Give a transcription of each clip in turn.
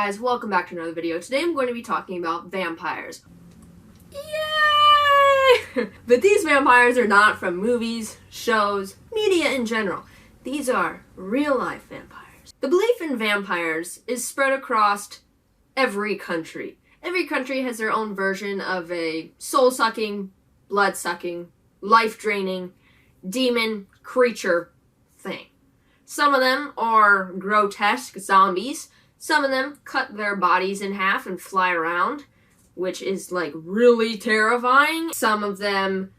guys, welcome back to another video. Today I'm going to be talking about vampires. Yay! But these vampires are not from movies, shows, media in general. These are real-life vampires. The belief in vampires is spread across every country. Every country has their own version of a soul-sucking, blood-sucking, life-draining, demon creature thing. Some of them are grotesque zombies. Some of them cut their bodies in half and fly around, which is like really terrifying. Some of them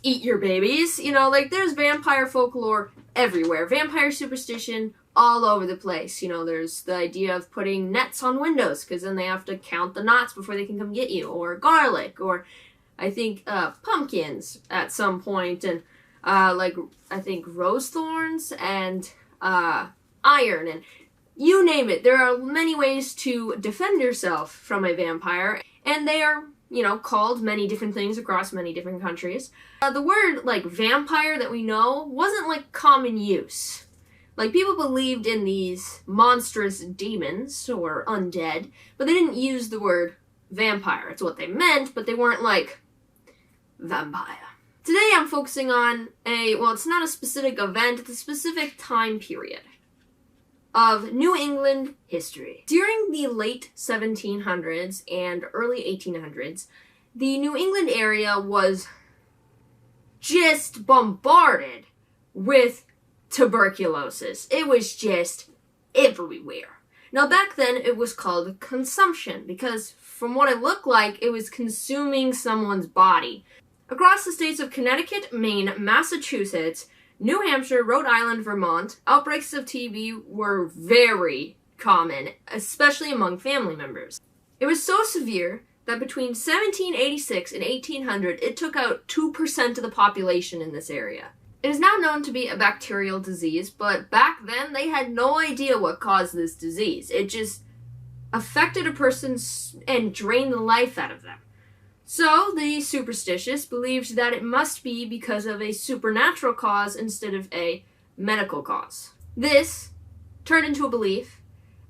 eat your babies. You know, like there's vampire folklore everywhere. Vampire superstition all over the place. You know, there's the idea of putting nets on windows because then they have to count the knots before they can come get you. Or garlic, or I think pumpkins at some point, and like I think rose thorns and iron, and you name it. There are many ways to defend yourself from a vampire, and they are, you know, called many different things across many different countries. The word, like, vampire that we know wasn't, like, common use. Like, people believed in these monstrous demons, or undead, but they didn't use the word vampire. It's what they meant, but they weren't, like, vampire. Today I'm focusing on well, it's not a specific event, it's a specific time period of New England history. During the late 1700s and early 1800s, the New England area was just bombarded with tuberculosis. It was just everywhere. Now back then it was called consumption because from what it looked like, it was consuming someone's body. Across the states of Connecticut, Maine, Massachusetts, New Hampshire, Rhode Island, Vermont, outbreaks of TB were very common, especially among family members. It was so severe that between 1786 and 1800, it took out 2% of the population in this area. It is now known to be a bacterial disease, but back then they had no idea what caused this disease. It just affected a person and drained the life out of them. So, the superstitious believed that it must be because of a supernatural cause instead of a medical cause. This turned into a belief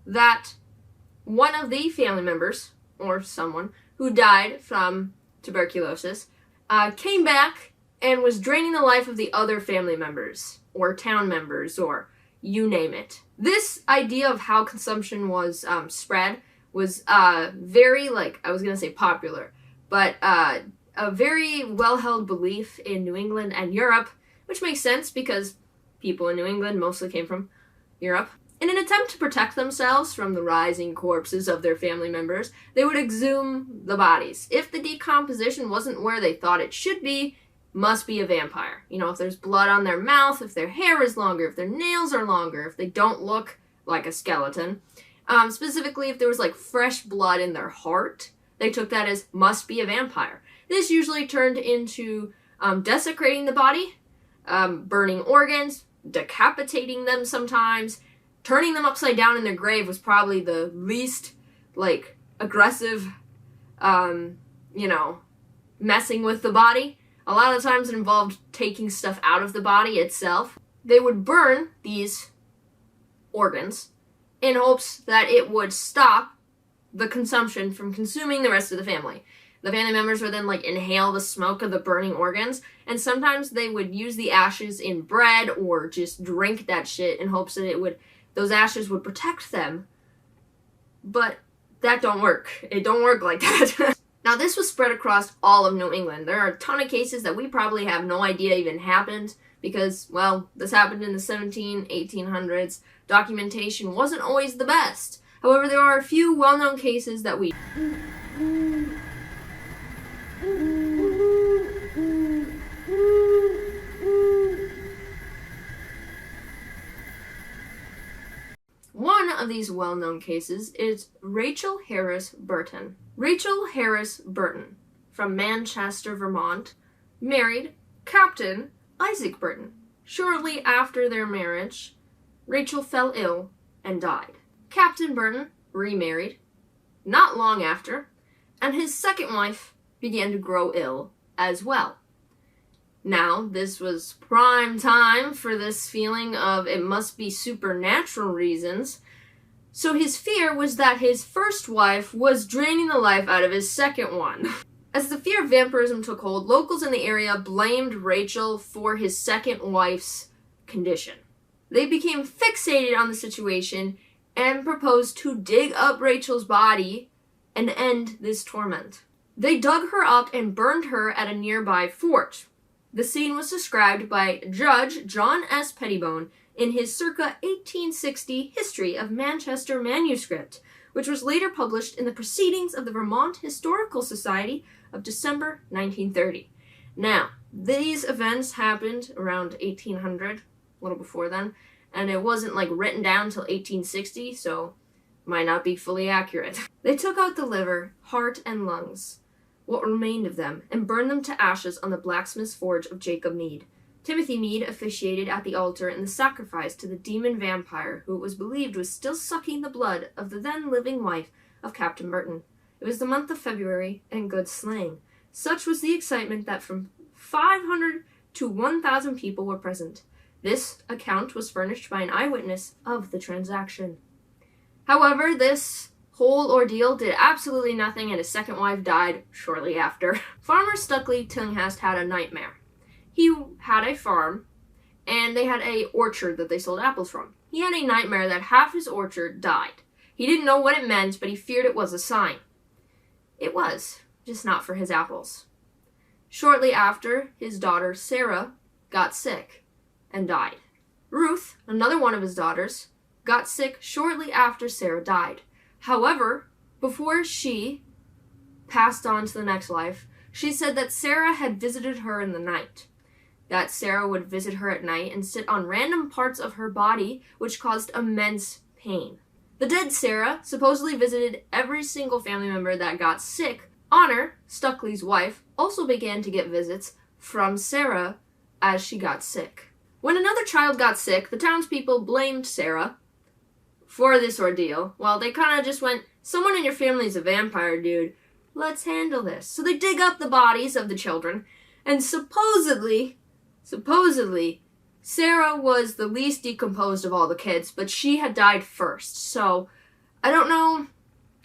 that one of the family members, or someone, who died from tuberculosis, came back and was draining the life of the other family members, or town members, or you name it. This idea of how consumption was spread was very, I was gonna say popular, but a very well-held belief in New England and Europe, which makes sense because people in New England mostly came from Europe. In an attempt to protect themselves from the rising corpses of their family members, they would exhume the bodies. If the decomposition wasn't where they thought it should be, must be a vampire. You know, if there's blood on their mouth, if their hair is longer, if their nails are longer, if they don't look like a skeleton. Specifically, if there was like fresh blood in their heart, they took that as must be a vampire. This usually turned into desecrating the body, burning organs, decapitating them sometimes. Turning them upside down in their grave was probably the least, aggressive, you know, messing with the body. A lot of the times it involved taking stuff out of the body itself. They would burn these organs in hopes that it would stop the consumption from consuming the rest of the family. The family members would then inhale the smoke of the burning organs, and sometimes they would use the ashes in bread or just drink that shit in hopes that those ashes would protect them. But that don't work. It don't work like that. Now this was spread across all of New England. There are a ton of cases that we probably have no idea even happened because, well, this happened in the 1800s. Documentation wasn't always the best. However, there are a few well-known cases that we... One of these well-known cases is Rachel Harris Burton. Rachel Harris Burton, from Manchester, Vermont, married Captain Isaac Burton. Shortly after their marriage, Rachel fell ill and died. Captain Burton remarried not long after, and his second wife began to grow ill as well. Now, this was prime time for this feeling of it must be supernatural reasons So his fear was that his first wife was draining the life out of his second one. As the fear of vampirism took hold, locals in the area blamed Rachel for his second wife's condition. They became fixated on the situation and proposed to dig up Rachel's body and end this torment. They dug her up and burned her at a nearby fort. The scene was described by Judge John S. Pettibone in his circa 1860 History of Manchester manuscript, which was later published in the Proceedings of the Vermont Historical Society of December 1930. Now, these events happened around 1800, a little before then, and it wasn't written down until 1860, so might not be fully accurate. They took out the liver, heart, and lungs, what remained of them, and burned them to ashes on the blacksmith's forge of Jacob Mead. Timothy Mead officiated at the altar in the sacrifice to the demon vampire who it was believed was still sucking the blood of the then living wife of Captain Burton. It was the month of February, and good slaying. Such was the excitement that from 500 to 1,000 people were present. This account was furnished by an eyewitness of the transaction. However, this whole ordeal did absolutely nothing, and his second wife died shortly after. Farmer Stuckley Tillinghast had a nightmare. He had a farm, and they had an orchard that they sold apples from. He had a nightmare that half his orchard died. He didn't know what it meant, but he feared it was a sign. It was, just not for his apples. Shortly after, his daughter Sarah got sick and died. Ruth, another one of his daughters, got sick shortly after Sarah died. However, before she passed on to the next life, she said that Sarah had visited her in the night. That Sarah would visit her at night and sit on random parts of her body, which caused immense pain. The dead Sarah supposedly visited every single family member that got sick. Honor, Stuckley's wife, also began to get visits from Sarah as she got sick. When another child got sick, the townspeople blamed Sarah for this ordeal. Well, they kind of just went, someone in your family's a vampire, dude. Let's handle this. So they dig up the bodies of the children, and supposedly, Sarah was the least decomposed of all the kids, but she had died first. So I don't know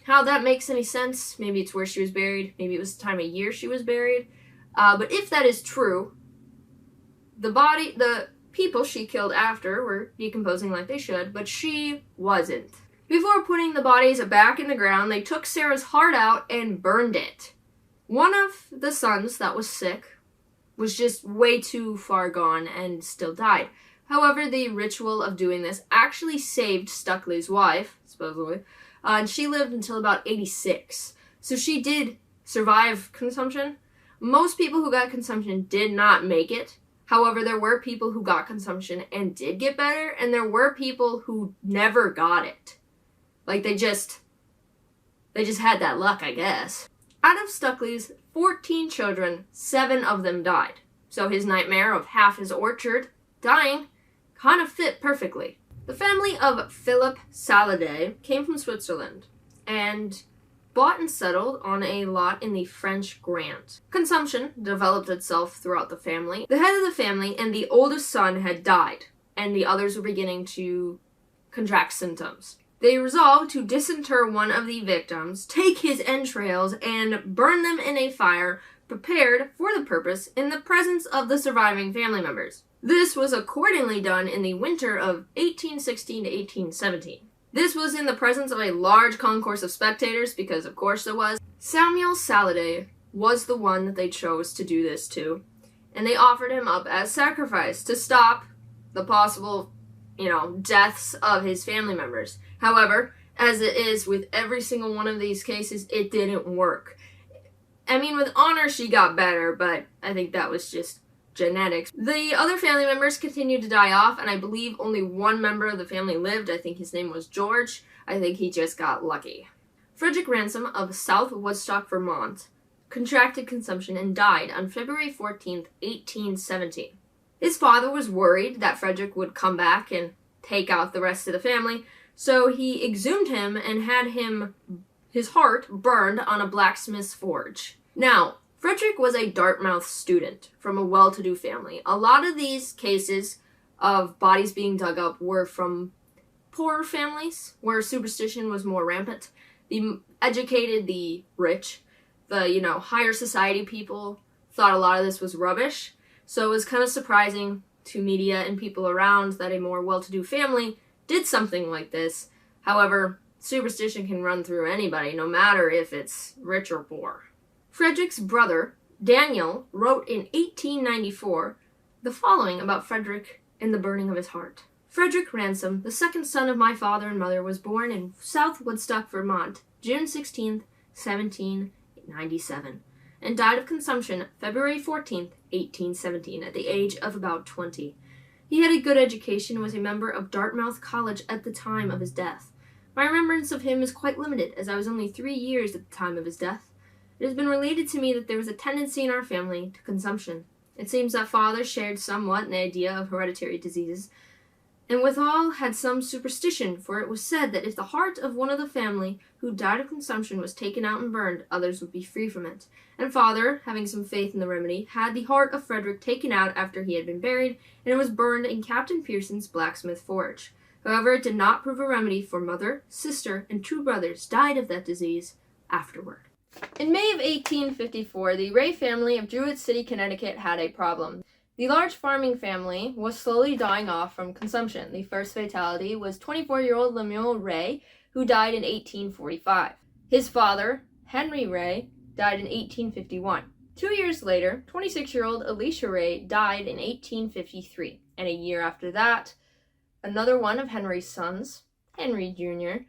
how that makes any sense. Maybe it's where she was buried. Maybe it was the time of year she was buried. But if that is true, the people she killed after were decomposing like they should, but she wasn't. Before putting the bodies back in the ground, they took Sarah's heart out and burned it. One of the sons that was sick was just way too far gone and still died. However, the ritual of doing this actually saved Stuckley's wife, supposedly, and she lived until about 86. So she did survive consumption. Most people who got consumption did not make it. However, there were people who got consumption and did get better, and there were people who never got it. They just had that luck, I guess. Out of Stuckley's 14 children, 7 of them died. So his nightmare of half his orchard dying kind of fit perfectly. The family of Philip Saladay came from Switzerland and bought and settled on a lot in the French Grant. Consumption developed itself throughout the family. The head of the family and the oldest son had died, and the others were beginning to contract symptoms. They resolved to disinter one of the victims, take his entrails, and burn them in a fire prepared for the purpose in the presence of the surviving family members. This was accordingly done in the winter of 1816 to 1817. This was in the presence of a large concourse of spectators, because of course there was. Samuel Saladay was the one that they chose to do this to, and they offered him up as sacrifice to stop the possible, deaths of his family members. However, as it is with every single one of these cases, it didn't work. I mean, with Honor, she got better, but I think that was just genetics. The other family members continued to die off, and I believe only one member of the family lived. I think his name was George. I think he just got lucky. Frederick Ransom of South Woodstock, Vermont, contracted consumption and died on February 14th, 1817. His father was worried that Frederick would come back and take out the rest of the family, so he exhumed him and had his heart burned on a blacksmith's forge. Now, Frederick was a Dartmouth student from a well-to-do family. A lot of these cases of bodies being dug up were from poorer families, where superstition was more rampant, the educated, the rich, the, higher society people thought a lot of this was rubbish. So it was kind of surprising to media and people around that a more well-to-do family did something like this. However, superstition can run through anybody, no matter if it's rich or poor. Frederick's brother, Daniel, wrote in 1894 the following about Frederick and the burning of his heart. Frederick Ransom, the second son of my father and mother, was born in South Woodstock, Vermont, June 16, 1797, and died of consumption February 14, 1817, at the age of about 20. He had a good education and was a member of Dartmouth College at the time of his death. My remembrance of him is quite limited, as I was only 3 years at the time of his death. It has been related to me that there was a tendency in our family to consumption. It seems that father shared somewhat in the idea of hereditary diseases, and withal had some superstition, for it was said that if the heart of one of the family who died of consumption was taken out and burned, others would be free from it. And father, having some faith in the remedy, had the heart of Frederick taken out after he had been buried, and it was burned in Captain Pearson's blacksmith forge. However, it did not prove a remedy, for mother, sister, and 2 brothers died of that disease afterward. In May of 1854, the Ray family of Druid City, Connecticut had a problem. The large farming family was slowly dying off from consumption. The first fatality was 24-year-old Lemuel Ray, who died in 1845. His father, Henry Ray, died in 1851. 2 years later, 26-year-old Elisha Ray died in 1853, and a year after that, another one of Henry's sons, Henry Jr.,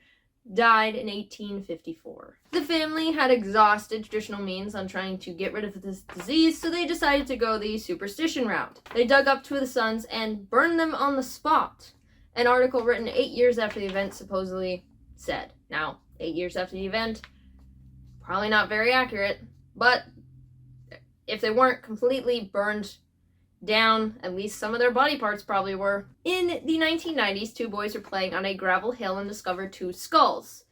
died in 1854. The family had exhausted traditional means on trying to get rid of this disease, so they decided to go the superstition route. They dug up 2 of the sons and burned them on the spot. An article written 8 years after the event supposedly said. Now, 8 years after the event, probably not very accurate, but if they weren't completely burned down, at least some of their body parts probably were. In the 1990s, 2 boys were playing on a gravel hill and discovered 2 skulls.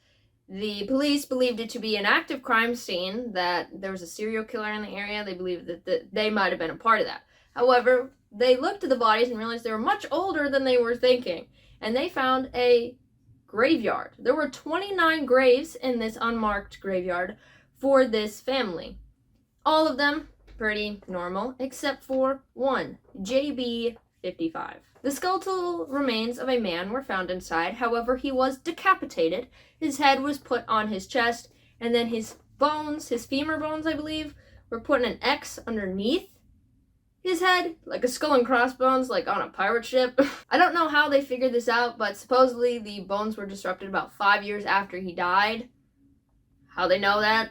The police believed it to be an active crime scene, that there was a serial killer in the area. They believed that they might have been a part of that. However, they looked at the bodies and realized they were much older than they were thinking, and they found a graveyard. There were 29 graves in this unmarked graveyard for this family. All of them pretty normal, except for one, JB 55. The skeletal remains of a man were found inside. However, he was decapitated. His head was put on his chest, and then his bones, his femur bones, I believe, were put in an X underneath his head, like a skull and crossbones, like on a pirate ship. I don't know how they figured this out, but supposedly the bones were disrupted about 5 years after he died. How they know that?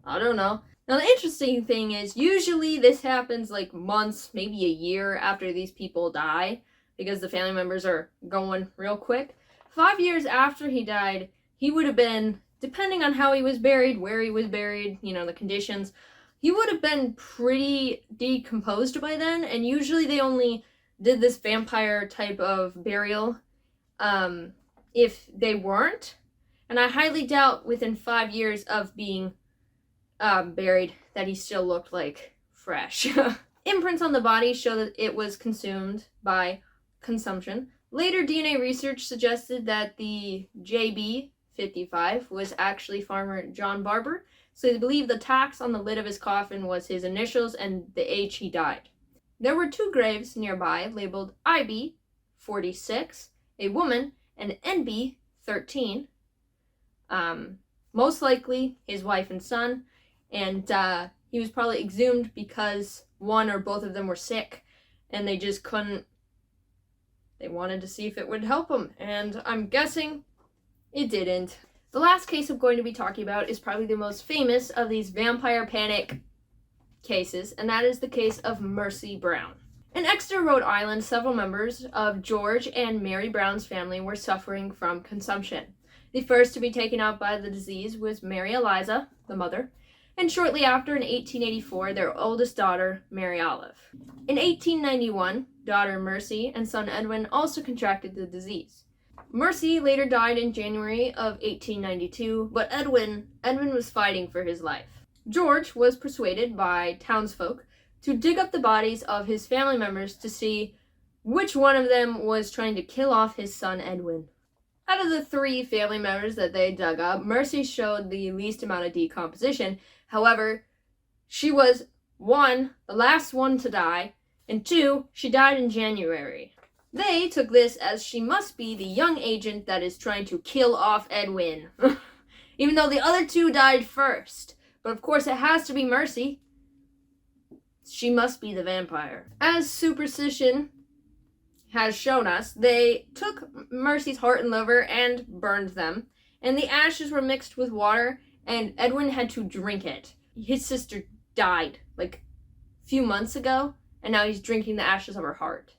I don't know. Now, the interesting thing is, usually this happens like months, maybe a year after these people die, because the family members are going real quick. 5 years after he died, he would have been, depending on how he was buried, where he was buried, the conditions, he would have been pretty decomposed by then, and usually they only did this vampire type of burial if they weren't. And I highly doubt within 5 years of being buried that he still looked like fresh. Imprints on the body show that it was consumed by consumption. Later DNA research suggested that the JB 55 was actually farmer John Barber, so they believe the tax on the lid of his coffin was his initials and the age he died. There were 2 graves nearby labeled IB 46, a woman, and NB 13, most likely his wife and son. And he was probably exhumed because one or both of them were sick, and they just couldn't. They wanted to see if it would help them, and I'm guessing it didn't. The last case I'm going to be talking about is probably the most famous of these vampire panic cases, and that is the case of Mercy Brown. In Exeter, Rhode Island, several members of George and Mary Brown's family were suffering from consumption. The first to be taken out by the disease was Mary Eliza, the mother, and shortly after, in 1884, their oldest daughter, Mary Olive. In 1891, daughter Mercy and son Edwin also contracted the disease. Mercy later died in January of 1892, but Edwin was fighting for his life. George was persuaded by townsfolk to dig up the bodies of his family members to see which one of them was trying to kill off his son Edwin. Out of the 3 family members that they dug up, Mercy showed the least amount of decomposition. However, she was 1, the last one to die, and 2, she died in January. They took this as she must be the young agent that is trying to kill off Edwin. Even though the other 2 died first. But of course it has to be Mercy. She must be the vampire. As superstition has shown us, they took Mercy's heart and liver and burned them. And the ashes were mixed with water, and Edwin had to drink it. His sister died like a few months ago, and now he's drinking the ashes of her heart.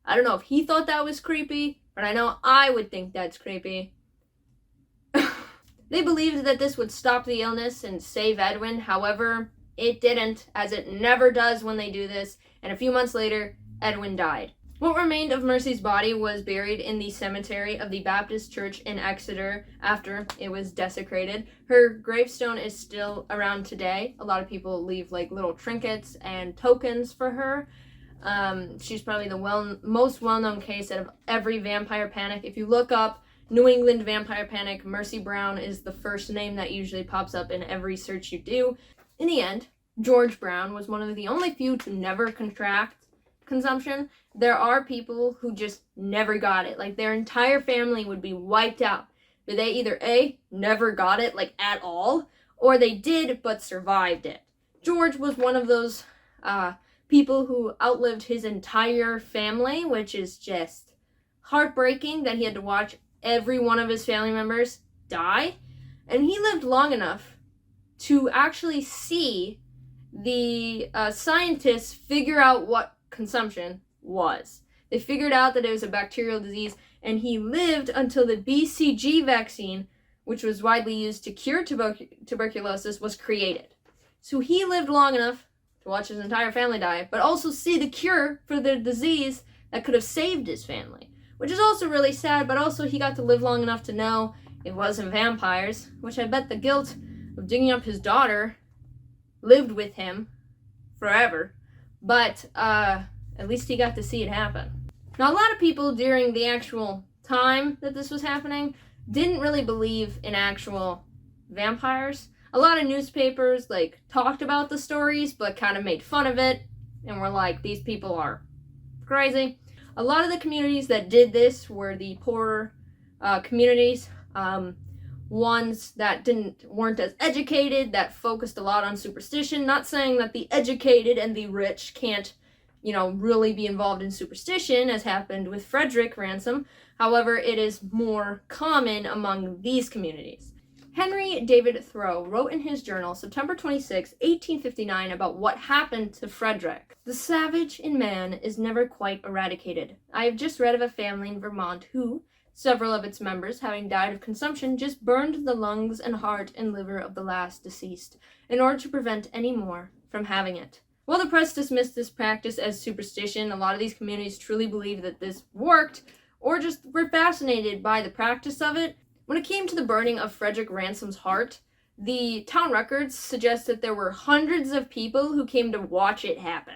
I don't know if he thought that was creepy, but I know I would think that's creepy. They believed that this would stop the illness and save Edwin. However, it didn't, as it never does when they do this, and a few months later, Edwin died. What remained of Mercy's body was buried in the cemetery of the Baptist Church in Exeter after it was desecrated. Her gravestone is still around today. A lot of people leave like little trinkets and tokens for her. She's probably the most well-known case out of every vampire panic. If you look up New England vampire panic, Mercy Brown is the first name that usually pops up in every search you do. In the end, George Brown was one of the only few to never contract consumption. There are people who just never got it. Like, their entire family would be wiped out. But they either A, never got it, like, at all, or they did but survived it. George was one of those people who outlived his entire family, which is just heartbreaking that he had to watch every one of his family members die. And he lived long enough to actually see the scientists figure out what consumption was. They figured out that it was a bacterial disease, and he lived until the BCG vaccine, which was widely used to cure tuberculosis, was created. So he lived long enough to watch his entire family die, but also see the cure for the disease that could have saved his family, which is also really sad. But also he got to live long enough to know it wasn't vampires, which I bet the guilt of digging up his daughter lived with him forever. But at least he got to see it happen. Now, a lot of people during the actual time that this was happening didn't really believe in actual vampires. A lot of newspapers talked about the stories but kind of made fun of it and were like, these people are crazy. A lot of the communities that did this were the poorer communities, ones that weren't as educated, that focused a lot on superstition. Not saying that the educated and the rich can't really be involved in superstition, as happened with Frederick Ransom. However, it is more common among these communities. Henry David Thoreau wrote in his journal, September 26, 1859, about what happened to Frederick. The savage in man is never quite eradicated. I have just read of a family in Vermont who, several of its members having died of consumption, just burned the lungs and heart and liver of the last deceased, in order to prevent any more from having it. While the press dismissed this practice as superstition, a lot of these communities truly believed that this worked, or just were fascinated by the practice of it. When it came to the burning of Frederick Ransom's heart, the town records suggest that there were hundreds of people who came to watch it happen.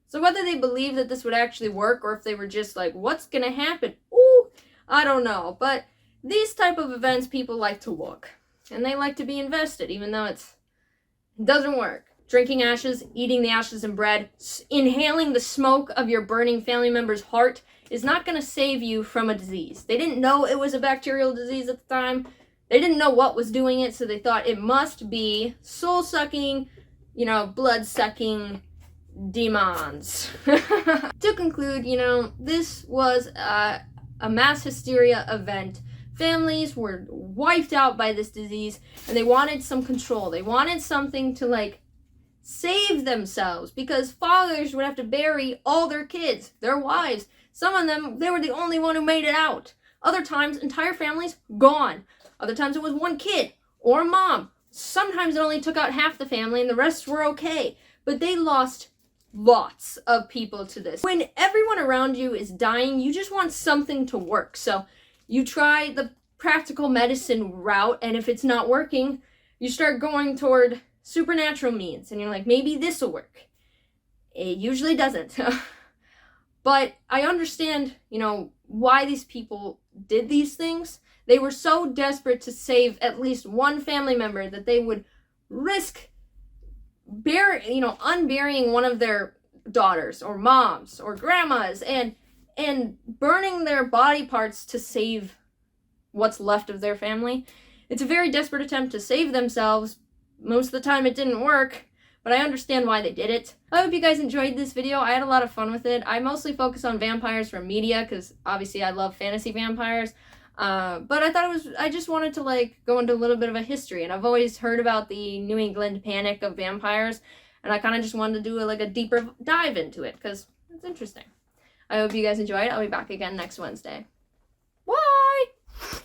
So whether they believed that this would actually work, or if they were just like, what's gonna happen? Ooh, I don't know. But these type of events, people like to look. And they like to be invested, even though it doesn't work. Drinking ashes, eating the ashes in bread, inhaling the smoke of your burning family member's heart is not going to save you from a disease. They didn't know it was a bacterial disease at the time. They didn't know what was doing it, so they thought it must be soul-sucking, blood-sucking demons. To conclude, this was a mass hysteria event. Families were wiped out by this disease, and they wanted some control. They wanted something to, save themselves, because fathers would have to bury all their kids, their wives. Some of them, they were the only one who made it out. Other times, entire families gone. Other times it was one kid or mom. Sometimes it only took out half the family and the rest were okay. But they lost lots of people to this. When everyone around you is dying, you just want something to work. So you try the practical medicine route, and if it's not working, you start going toward supernatural means, and you're like, maybe this will work. It usually doesn't. But I understand, why these people did these things. They were so desperate to save at least one family member that they would risk unburying one of their daughters or moms or grandmas and burning their body parts to save what's left of their family. It's a very desperate attempt to save themselves. Most of the time it didn't work, but I understand why they did it. I hope you guys enjoyed this video. I had a lot of fun with it. I mostly focus on vampires from media because obviously I love fantasy vampires. But I just wanted to go into a little bit of a history, and I've always heard about the New England panic of vampires, and I kind of just wanted to do a deeper dive into it because it's interesting. I hope you guys enjoyed. I'll be back again next Wednesday. Bye!